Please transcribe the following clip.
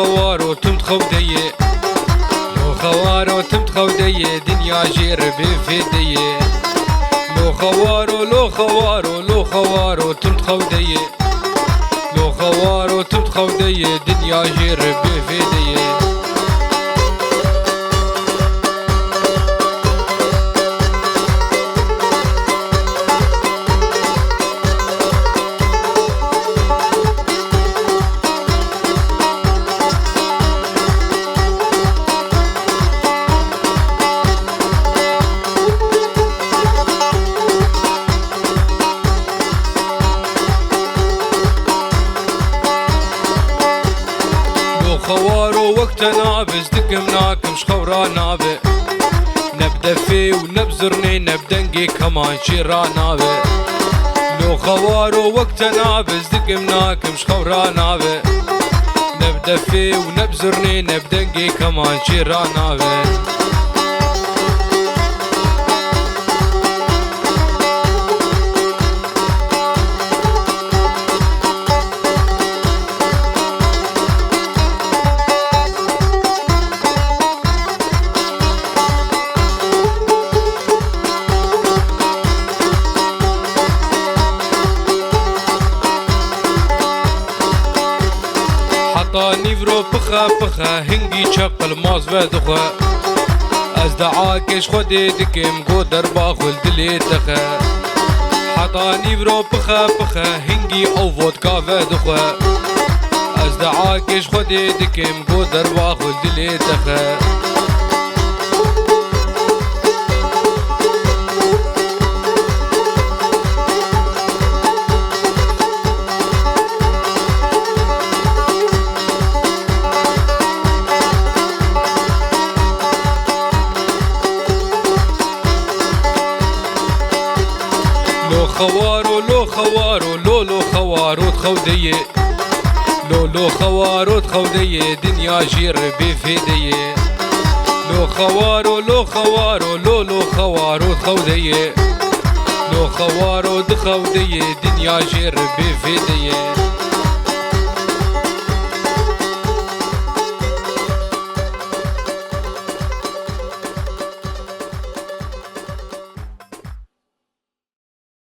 خوارو تمت خوديه لو خوارو تمت خوديه دنيا جير بفديه لو خوارو لو خوارو لو خوارو تمت خوديه لو خوارو تمت خوديه دنيا جير بفديه خوارو وقت نابز دكم ناكم شخورا نابه نبدا في ونبزرني نبدنجي كمان شيرا نابه لو خوارو وقت نابز دكم ناكم شخورا نابه نبدا في ونبزرني نبدنجي كمان شيرا نابه نيفرو بخا بخا هنگي چقل ماز ودخا از دعاكش خودي دكم قو دربا خل دلي تخا حطا نيفرو بخا بخا هنگي او فودكا ودخا از دعاكش خودي دكم قو دربا خل دلي تخا لو خوارو لو خوارو لو خوارو تخوديه لو خوارو تخوديه دنيا جير بفديه لو خوارو لو خوارو لو خوارو تخوديه لو خوارو تخوديه دنيا جير بفديه